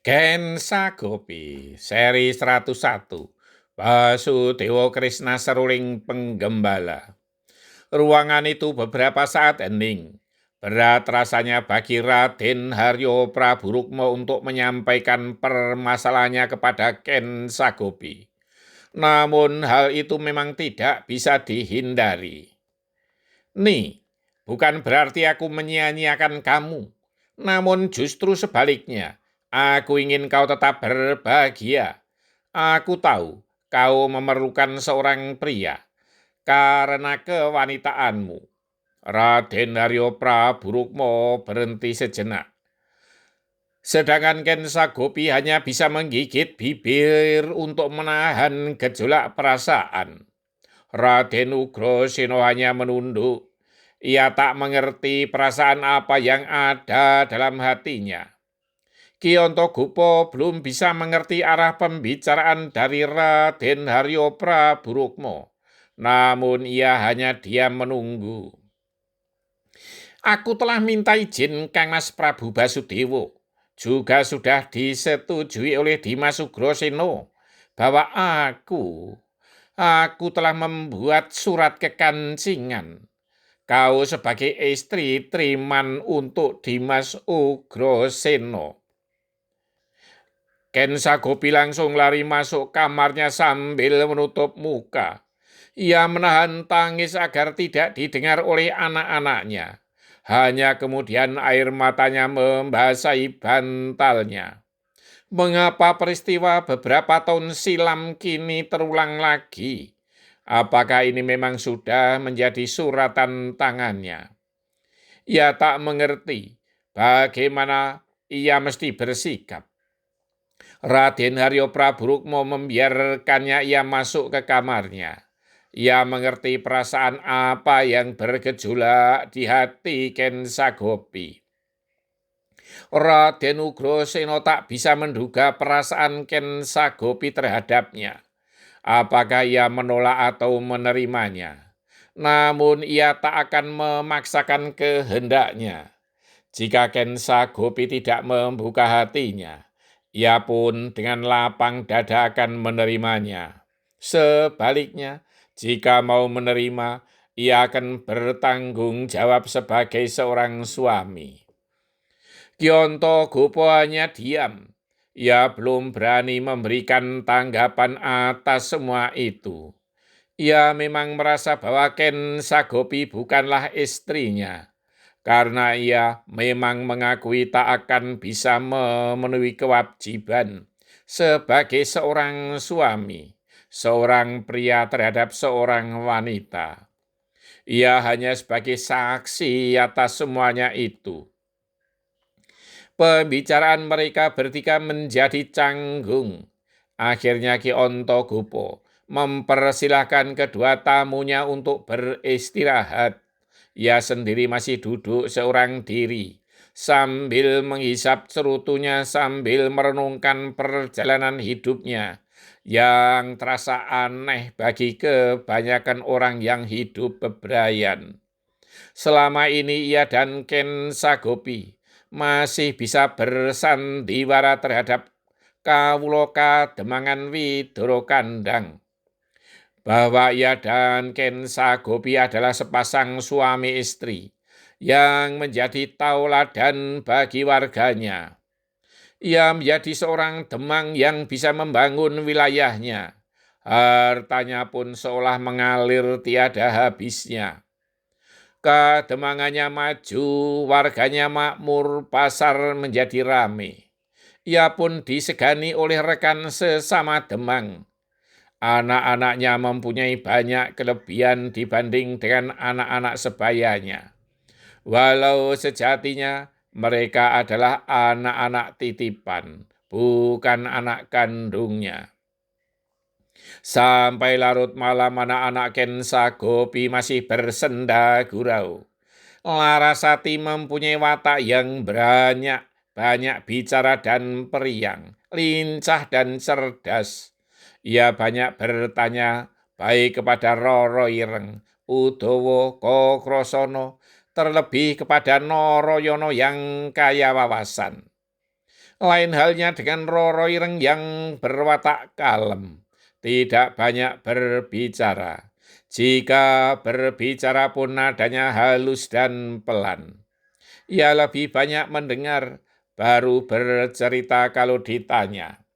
Gensa Gopi, seri 101, Basudewa Krishna Seruling Penggembala. Ruangan itu beberapa saat hening. Berat rasanya bagi Raden Haryo Praburukmo untuk menyampaikan permasalahannya kepada Gensa Gopi. Namun hal itu memang tidak bisa dihindari. Nih, bukan berarti aku menyia-nyiakan kamu. Namun justru sebaliknya, aku ingin kau tetap berbahagia. Aku tahu kau memerlukan seorang pria karena kewanitaanmu. Raden Haryo Praburukmo berhenti sejenak. Sedangkan Kensa Gopi hanya bisa menggigit bibir untuk menahan gejolak perasaan. Raden Ugrasena hanya menunduk. Ia tak mengerti perasaan apa yang ada dalam hatinya. Kiontogopo belum bisa mengerti arah pembicaraan dari Raden Haryo Praburukmo. Namun ia hanya diam menunggu. Aku telah minta izin Kang Mas Prabu Basudewo. Juga sudah disetujui oleh Dimas Ugrasena bahwa aku telah membuat surat kekancingan. Kau sebagai istri Triman untuk Dimas Ugrasena. Kensa Gopi langsung lari masuk kamarnya sambil menutup muka. Ia menahan tangis agar tidak didengar oleh anak-anaknya. Hanya kemudian air matanya membasahi bantalnya. Mengapa peristiwa beberapa tahun silam kini terulang lagi? Apakah ini memang sudah menjadi suratan tangannya? Ia tak mengerti bagaimana ia mesti bersikap. Raden Haryo Praburukmo membiarkannya ia masuk ke kamarnya. Ia mengerti perasaan apa yang bergejolak di hati Kensa Gopi. Raden Ugrasena tak bisa menduga perasaan Kensa Gopi terhadapnya. Apakah ia menolak atau menerimanya? Namun ia tak akan memaksakan kehendaknya. Jika Kensa Gopi tidak membuka hatinya, ia pun dengan lapang dada akan menerimanya. Sebaliknya, jika mau menerima, ia akan bertanggung jawab sebagai seorang suami. Kiontogopo hanya diam. Ia belum berani memberikan tanggapan atas semua itu. Ia memang merasa bahwa Kensa Gopi bukanlah istrinya. Karena ia memang mengakui tak akan bisa memenuhi kewajiban sebagai seorang suami, seorang pria terhadap seorang wanita. Ia hanya sebagai saksi atas semuanya itu. Pembicaraan mereka bertiga menjadi canggung. Akhirnya Ki Ontogopo mempersilahkan kedua tamunya untuk beristirahat. Ia sendiri masih duduk seorang diri, sambil menghisap cerutunya sambil merenungkan perjalanan hidupnya yang terasa aneh bagi kebanyakan orang yang hidup bebrayan. Selama ini ia dan Kensa Gopi masih bisa bersandiwara terhadap kawula kademangan Widoro Kandang. Bahwa ia dan Kensa Gopi adalah sepasang suami istri yang menjadi tauladan bagi warganya. Ia menjadi seorang demang yang bisa membangun wilayahnya. Hartanya pun seolah mengalir tiada habisnya. Kademangannya maju, warganya makmur, pasar menjadi ramai. Ia pun disegani oleh rekan sesama demang. Anak-anaknya mempunyai banyak kelebihan dibanding dengan anak-anak sebayanya. Walau sejatinya mereka adalah anak-anak titipan, bukan anak kandungnya. Sampai larut malam anak-anak Kensa Gopi masih bersenda gurau. Larasati mempunyai watak yang banyak bicara dan periang, lincah dan cerdas. Ia banyak bertanya baik kepada Roro Ireng, Udowo, Kokrosono, terlebih kepada Noroyono yang kaya wawasan. Lain halnya dengan Roro Ireng yang berwatak kalem, tidak banyak berbicara. Jika berbicara pun nadanya halus dan pelan. Ia lebih banyak mendengar, baru bercerita kalau ditanya.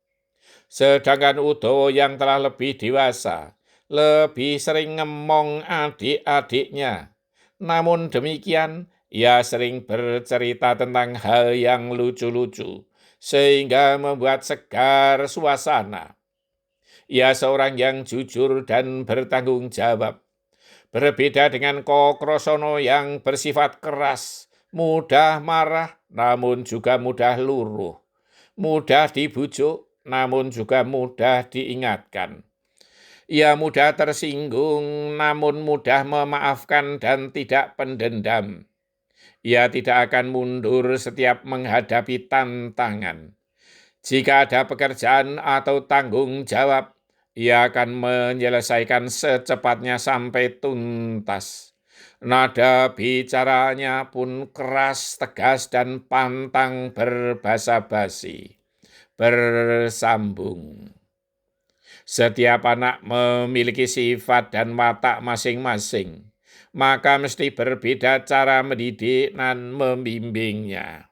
Sedangkan Udawa yang telah lebih dewasa, lebih sering ngemong adik-adiknya. Namun demikian, ia sering bercerita tentang hal yang lucu-lucu, sehingga membuat segar suasana. Ia seorang yang jujur dan bertanggung jawab. Berbeda dengan Kokrosono yang bersifat keras, mudah marah, namun juga mudah luruh. Mudah dibujuk, namun juga mudah diingatkan. Ia mudah tersinggung, namun mudah memaafkan dan tidak pendendam. Ia tidak akan mundur setiap menghadapi tantangan. Jika ada pekerjaan atau tanggung jawab, ia akan menyelesaikan secepatnya sampai tuntas. Nada bicaranya pun keras, tegas, dan pantang berbasa-basi, bersambung. Setiap anak memiliki sifat dan watak masing-masing, maka mesti berbeda cara mendidik dan membimbingnya.